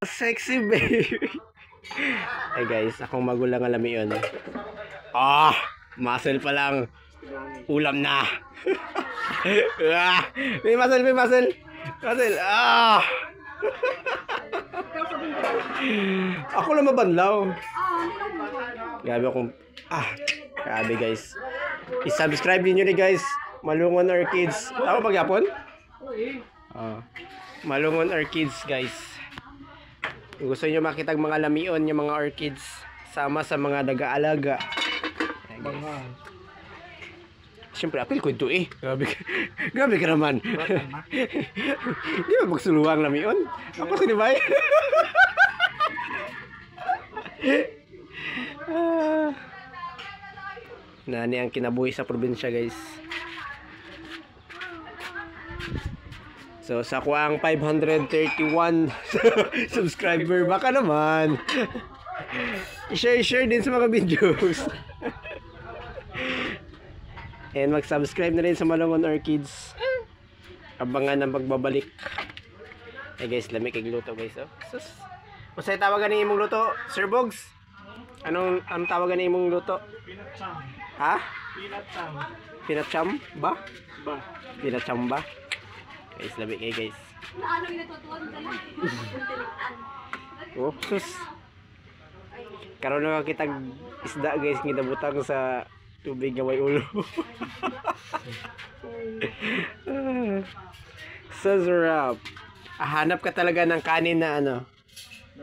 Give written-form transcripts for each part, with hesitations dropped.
Sexy baby. Ay guys, akong magulang alam yun. Muscle pa lang. Ulam na. May muscle, may muscle. Muscle. Ako lang mabanlaw. Grabe akong grabe guys. I-subscribe niyo ni guys. Malungon Orchids. Tama ba gyapon? Malungon Orchids guys. Kung gusto niyo makita ang mga lamion, yung mga orchids sama sa mga daga-alaga. Siyempre apil ko ito eh. Grabe ka naman. Di ba magsuluwang lamion? Ako sinibay. Nani ang kinabuhi sa probinsya guys. So sa kuang 531 subscriber, baka naman share din sa mga videos. And mag-subscribe na rin sa Malungon Orchids. Abangan ang pagbabalik. Hey guys, lamig kay luto guys. Sus. Masay tawagan ni imong luto, Sir Bogs? Anong tawagan ni imong luto? Peanut cham. Ha? Peanut cham. Peanut cham ba? Ba. Peanut cham ba? Guys, labi kayo guys. Ano yung natutuwan ka Oh, sus. Karoon na kitag isda guys, ngidabutang sa tubig nga may ulo. So sarap. Hanap ka talaga ng kanin na ano.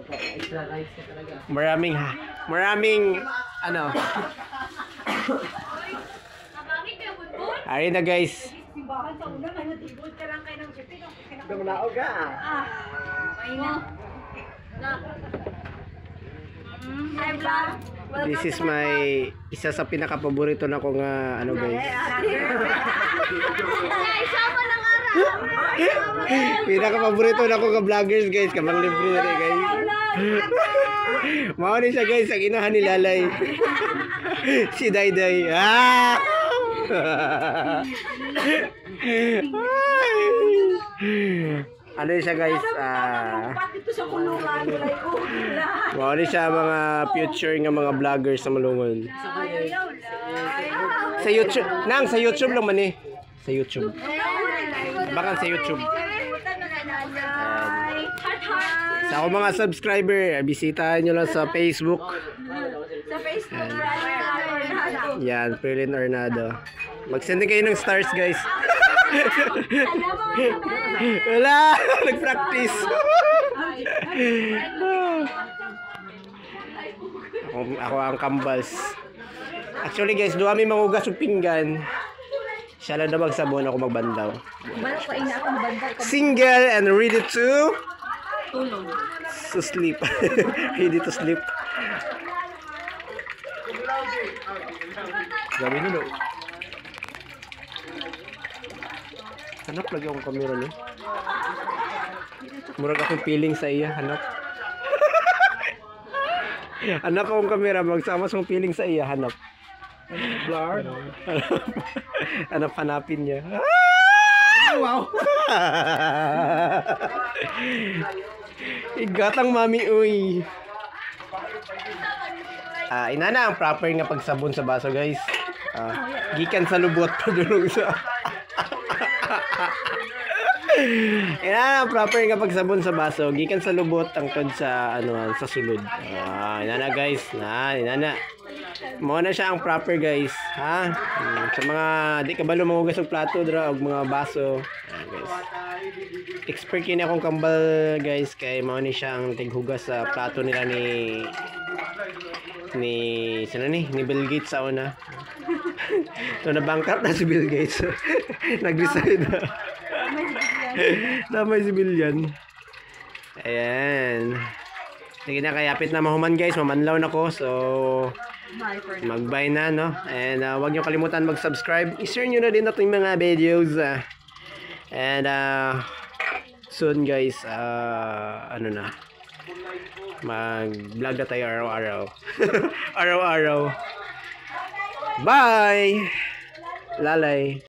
Extra rice ka talaga. Maraming ano. Ari na guys. Simbahan sa una, may natibod ka lang kayo ng sipin. Dumanaog ka. May na. Hi vlog. This is my isa sa pinaka-paborito na ko nga ano guys. Isama ng araw. Pinaka-paborito na ko nga vloggers guys, kabang libre na rin guys. Mao ni siya guys, ang inahan ni Lalay. Si Dayday. Ano siya guys? Dito sa kulungan. Mao ni siya mga future nga mga vloggers sa Malungon. Sa YouTube, sa YouTube lang man eh. Sa YouTube. Baka sa YouTube. Sa ako mga subscriber, bisitahin nyo lang sa Facebook. Sa Facebook. Yan, Perlin Ornado. Mag-send kayo ng stars guys. Wala, nag-practice. Ako ang kambals. Actually guys, doon kami mangugas yung pinggan. Siya lang na magsabon, ako magbandaw. Single and ready to sleep. Ready to sleep. Gabi nyo. Hanap lagi akong kamera niya. Murag akong feeling sa iya. Hanap. Hanap akong kamera. Magsama sa feeling sa iya. Hanap. Blur. Hanapin niya. Wow! Igatang mami uy. Inana ang proper nga pagsabon sa baso guys. Gikan sa lubot padulong sa. Inana ang proper nga pagsabon sa baso, gikan sa lubot tangtod sa ano sa sulod. Inana guys, inana. Mo na siya ang proper guys, ha? Sa mga di kabalo mangugas og plato dra og mga baso. Guys. Expert kini akong kambal guys kay mao ni siya ang tighugas sa plato nila ni Bill Gates sa una. So na bankrupt na si Bill Gates. Nag-resign na. Damay si Bill yan. Ayan. Sige na, kayapit na mahuman guys, mamanlaw na ko. So mag-bye na no. And huwag nyo kalimutan mag-subscribe. I-share nyo na din natin mga videos. And soon guys, ano na, mag-vlog na tayo araw-araw. Araw-araw. Bye! Lalay.